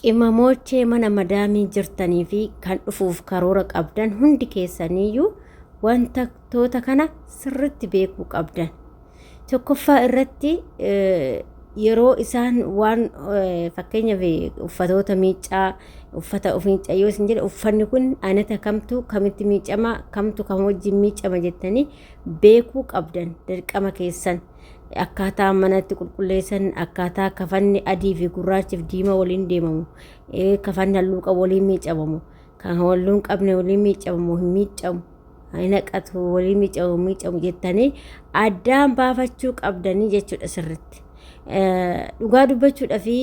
Qimamochee mana madaamii jirtanii fi kan dhufuuf karoora qabdan hundi keessaniyyuu wantoota kana sirriitti beekuu qabdan. Tokkoffaa irratti yeroo isaan waan fakkeenyaaf uffatoota miiccaa uffata of miiccaa yoo isin jedhe uffanni kun anata kamtu kamitti miiccama kamtu kam wajjin miiccama jettanii beekuu qabdan dirqama keessan. Akkaataa manatti qulqulleessan akkaataa kafanni adii fi gurraacha fi diimaa waliin deemamu kafanni halluu qabu waliin miiccamu kan halluun qabne waliin miiccamu hin miiccamu naqatu waliin miiccamu jettanii addaan baafachuu qabdanii jechuudha sirriitti. Dhugaa dubbachuudha fi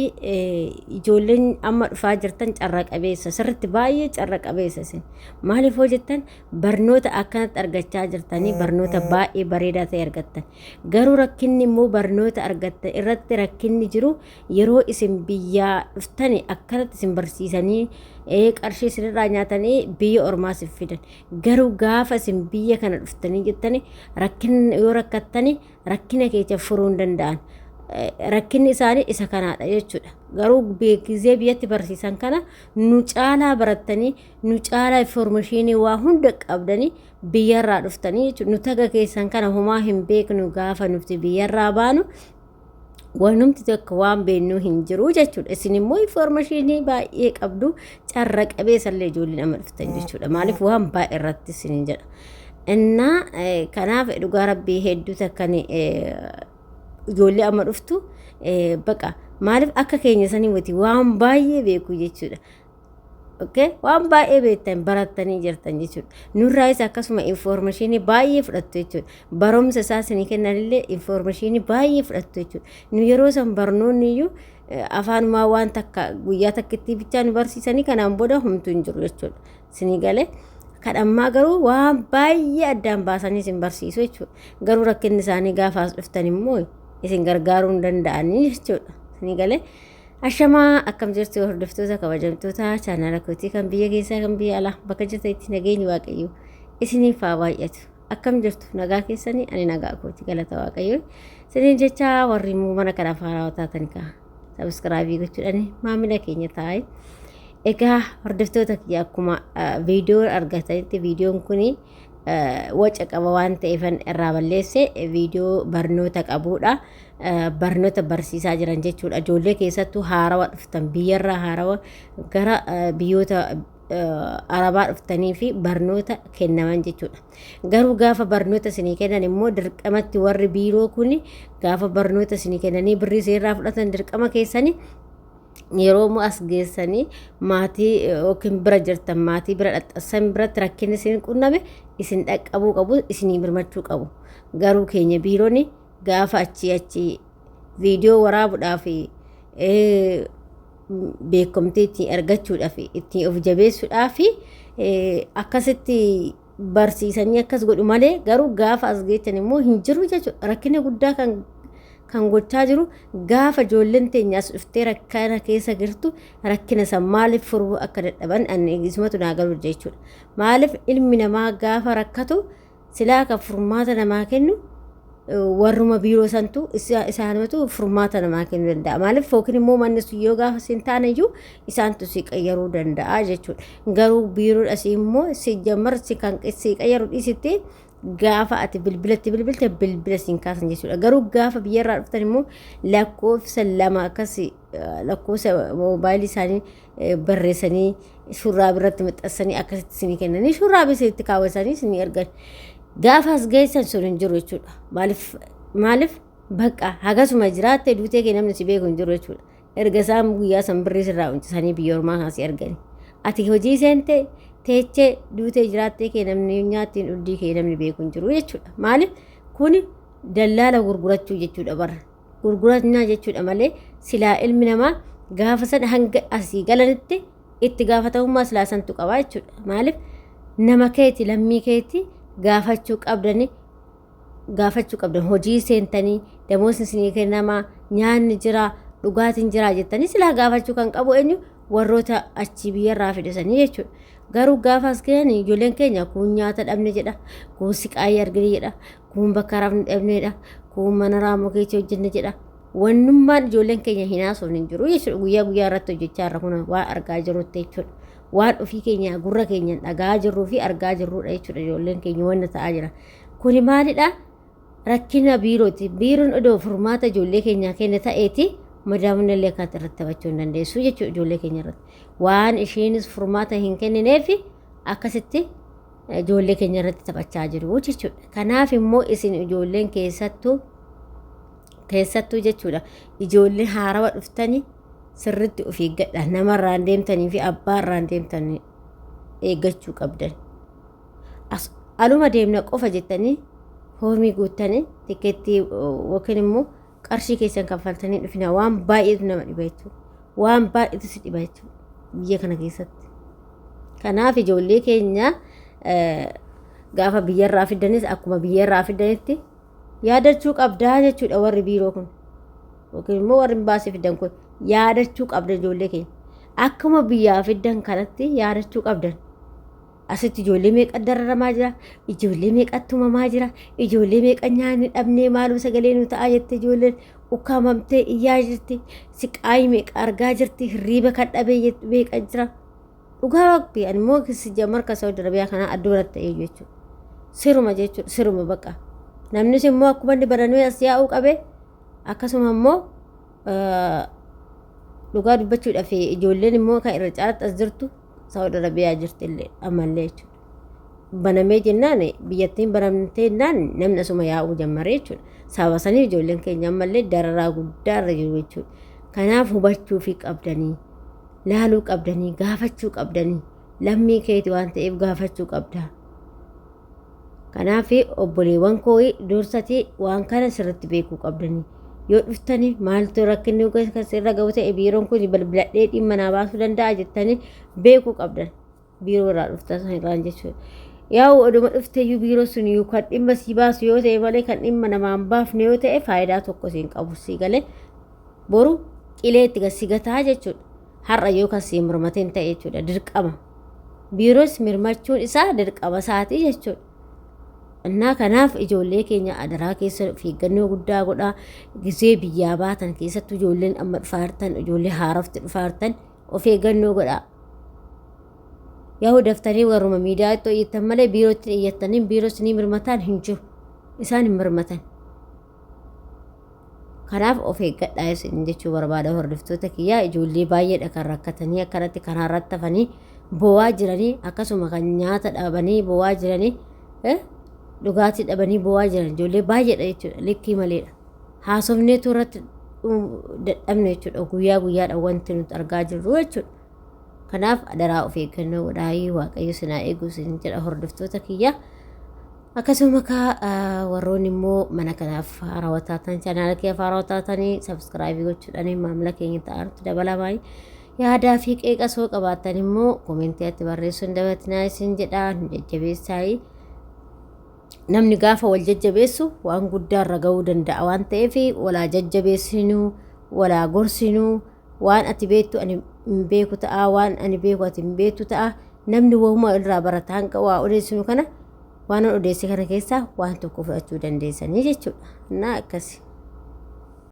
ijoolleen amma dhufaa jirtan carra qabeessa sirriitti baay'ee carra qabeessa isin maaliif hoo jettan barnoota akkanatti argachaa jirtanii barnoota baay'ee bareedaa ta'e argattan garuu rakkinni immoo barnoota argattan irratti rakkinni jiru yeroo isin biyyaa dhuftani akkanatti isin barsiisanii qarshii isinirraa nyaatanii biyya ormaas fidan garuu gaafa isin biyya kana dhuftanii jettani rakkinni yoo rakkattani rakkina keessa furuu hin danda'an. Rakkinni isaanii isa kanaadha jechuudha. Garuu beekizee biyyatti barsiisan kana nu caalaa barattanii nu caalaa informaashinii waa hunda qabdanii biyyarraa dhuftanii jechuudha. Nu taga keessan kana homaa hin beeknu gaafa nuti biyyarraa baanu wanumti tokko waan beeknu hin jiru jechuudha. Isin immoo informaashinii baay'ee qabdu carra qabeessallee ijoollee nama dhuftan jechuudha. Maaliif waan baay'ee irratti isin jedha. Innaa kanaaf dhugaa rabbii hedduu takkanii ijoollee amma dhuftu baqa maaliif akka keenya sanii wati waan baay'ee beeku jechuudha. Waan baay'ee beektan barattanii jirtan jechuudha. Nurraayis akkasuma informaashinii baay'ee fudhattu jechuudha. Barumsa isaa isinii kennanillee informaashinii baay'ee fudhattu jechuudha. Nu yeroo san barnoonni iyyuu afaanumaa waan takka guyyaa takkitti bichaa nu barsiisanii kanaan booda humtu hin jiru jechuudha. Isinii galee kan ammaa garuu waan baay'ee addaan baasanii isin barsiisu jechuudha. Garuu rakkinni isaanii gaafaas dhuftan immoo isin gargaaruu hin danda'anii jechuudha. Isinii galee ashamaa akkam jirtu hordoftoota kabajamtoota chaanala kootii kan biyya keessaa kan biyya alaa bakka jirtanitti nageenyi waaqayyoo isiniif haa baay'atu. Akkam jirtu nagaa keessanii ani nagaa kooti galata waaqayyoo. Isiniin jecha warri immoo mana kanaaf haarawaa taatan kaa sabskraabii gochuudhaan maamila keenya taa'e. Egaa hordoftoota kiyya akkuma viidiyoo argatanitti viidiyoon kuni waca qaba waan ta'eefan irraa balleesse viidiyoo barnoota qabuudha. Barnoota barsiisaa jiran jechuudha. Ijoollee keessattuu haarawaa dhuftan biyyarraa haarawaa gara biyyoota arabaa dhuftanii fi barnoota kennaman jechuudha. Garuu gaafa barnoota isinii kennan immoo dirqamatti warri biiroo kun gaafa barnoota isinii kennanii birrii seerraa fudhatan dirqama keessanii yeroo mu as geessanii maatii yookiin bira jirtan maatii bira dhaxxassan biratti rakkinni isin qunname isin dhaqqabuu qabu isinii birmachuu qabu. Garuu keenya biirooni gaafa achi viidiyoo waraabuudhaaf beekumtii ittiin argachuudhaaf ittiin of jabeessuudhaaf akkasitti barsiisanii akkas godhu malee garuu gaafa as geechan immoo hin jiru jechuudha. Rakkina guddaa kan gochaa jiru gaafa ijoolleen teenyaas dhuftee rakkina keessa jirtu rakkina san maaliif furuu akka dadhaban ismatu naa galu jechuudha. Maaliif ilmi namaa gaafa rakkatu silaa kan furmaata namaa kennu warruma biiroo santu isaanumatu furmaata namaa kennuu danda'a. Maaliif fookin immoo manni sun yoo gaafa sin taane iyyuu isaantu si qayyaruu danda'a jechuudha. Garuu biiroo asii immoo si jammar si kan si qayyaru dhiisitti gaafa ati bilbilte bilbila sin kaasan jechuudha. Garuu gaafa biyyarraa dhuftan immoo lakkoofsa lama akkas lakkoofsa moobaayilii isaanii barreessanii shurraaba irratti maxxansanii akkasitti isinii kennanii shurraaba isinitti kaawwatanii isinii ergan. Gaafa as geessan sun hin jiru jechuudha. Maaliif baqa hagasuma jiraatte duutee kee namni si beeku hin jiru jechuudha. Erga isaan guyyaa san birrii sirraa uncisanii biyya ormaa kaasii ergani. Ati hojii seente teechee duutee jiraattee kee namni nyaattiin dhuddii kee namni beeku hin jiru jechuudha. Maaliif kuni dallaala gurgurachuu jechuudha barra. Gurgurannaa jechuudha malee silaa ilmi namaa gaafa sana hanga asii galanitti itti gaafatamummaa silaa santu qabaa jechuudha. Maaliif nama keeti lammii keeti gaafachuu qabdan hojii seentanii damoosni isinii kennamaa nyaanni jira dhugaatiin jira jettanii silaa gaafachuu kan qabu eenyu warroota achi biyyarraa fidisanii jechuudha. Garuu gaafa as gahan ijoolleen keenya kun nyaata dhabne jedha, kun siqaayii argine jedha, kun bakka rafne dhabne jedha, kun mana raamoo keessa hojjenne jedha. wannummaan ijoolleen keenya hin haasofne hin jiru jechuudha. Guyyaa guyyaa irratti hojjechaa irra kun waan argaa jirrutti jechuudha. Waan ofii keenya gurra keenya dhagaa jirruu fi argaa jirrudha jechuudha. Ijoolleen keenya wanna ta'aa jira. Kuni maalidha? Rakkina biirooti. Biiroon odoo furmaata ijoollee keenyaa kenna ta'eeti madaamni illee akkaataa irratti taphachuu hin dandeessu jechuudha ijoollee keenya irratti. Waan isheenis furmaata hin kennineef akkasitti ijoollee keenya irratti taphachaa jiru jechuudha. Kanaaf immoo isin ijoolleen keessattuu jechuudha ijoollee haarawa dhuftanii sirritti of eeggadha. Namarraan deemtanii fi abbaarraan deemtanii eeggachuu qabdan. Aluma deemna qofa jettanii hoomii guuttanii tikeettii yookiin immoo qarshii keessan kaffaltanii dhufina waan baay'eetu nama dhiba jechuudha. Waan baay'eetu si dhiba jechuudha biyya kana keessatti. Kanaaf ijoollee keenya gaafa biyyarraa fidanis akkuma biyyarraa fidanitti yaadachuu qabdaa jechuudha warri biiroo kun. Yookiin immoo warri baasii fidan kun yaadachuu qabda ijoollee keenya. Akkuma biyyaa fidan kanatti yaadachuu qabdan. Asitti ijoollee meeqa dararamaa jira, ijoollee meeqatti tumamaa jira, ijoollee meeqa nyaanni dhabnee maaloo sagalee nu ta'a jette ijoolleen ukkaamamtee iyyaa jirti, siqaayii meeqa argaa jirti, hirriiba kan dhabee meeqa jira. Dhugaa waqtii ani immoo sijjamar ka Saudi Arabiyaa kanaa addunyaatti ta'ee jechuudha. Siruma jechuudha, siruma baqa. Namnis immoo akkuma inni baranuu as yaa'uu qabe akkasuma immoo dhugaa dubbachuudhaaf ijoolleen immoo kan irra caalatti as jirtu Saudi Arabiyaa jirti illee ammallee jechuudha. Banamee jennaan biyyattiin banamtee jennaan namni asuma yaa'uu jammaree jechuudha. Sababa saniif ijoolleen keenya ammallee dararaa guddaa irra jiru jechuudha. Kanaaf hubachuu fi qabdanii, laaluu qabdanii, gaafachuu qabdanii, lammii keeti waan ta'eef gaafachuu qabdaa. Kanaaf obboleewwan koo dursatii waan kana sirriitti beekuu qabdanii. Yoo dhuftanii maaltu rakkinni irra ga'u ta'e biiroon kun balbiladhee dhimma naa baasuu danda'a jettanii beekuu qabdan. Biiroo irraa dhuftan irraan jechuudha. Yaa'u oduma dhufteeyyuu biiroo sun kan dhimma sii baasu yoo ta'e malee kan dhimma namaan baafne yoo ta'e faayidaa tokko siin qabu sii galee boru qilee itti si gataa jechuudha. Har'a yoo kan sii mirmateen ta'e jechuudha dirqama. Biiroos mirmachuun isaa dirqama isaatii jechuudha. Innaa kanaaf ijoollee keenya adaraa keessa of eeggannoo guddaa godhaa. Gisee biyyaa baatan keessattuu ijoolleen amma dhufaartan ijoollee haarafti dhufaartan of eeggannoo godhaa. Yaa'u daftanii warruma miidiyaatti iyyattan malee biirootti iyyattanii biiroos ni mirmataan hin jiru. Isaan hin mirmatan. Kanaaf of eeggadhaa isin jechuu barbaada hordoftoota kiyyaa. Ijoollee baay'eedha kan rakkatanii akkanatti karaarratti hafanii bo'aa jiranii akkasuma kan nyaata dhabanii bo'aa jiranii dhugaatii dhabanii bo'aa jiran ijoollee baay'eedha jechuudha. Likkii maleedha. Haasofneetu irratti dadhabne jechuudha. Guyyaa guyyaadhaan wanti nuti argaa jirru jechuudha. Kanaaf adaraa of eeggannoo godhaa. Waaqayyo sinaa eegu sin jedha hordoftoota kiyyaa. Akkasuma warroonni immoo mana kanaaf haarawaa taatan chaanaala kee haarawaa taatanii sabskiraaybii gochuudhaan maamila keenya ta'anitti dabalamaa. Yaadaa fi qeeqa soo qabaattan immoo koomentiitti barreessuun dabatinaa isin jedha. Nu jajjabeessaa. Namni gaafa wal jajjabeessu waan guddaarra ga'uu danda'a waan ta'eef walaa jajjabeessinuu, walaa gorsinuu, waan ati beektu ani hin beeku ta'a, waan ani beeku ati hin beektu ta'a. Namni waa'uma irraa barataan waa odeessinu kana waan odeesse kana keessaa waan tokko fudhachuu dandeessanii jechuudha. Naa akkasi.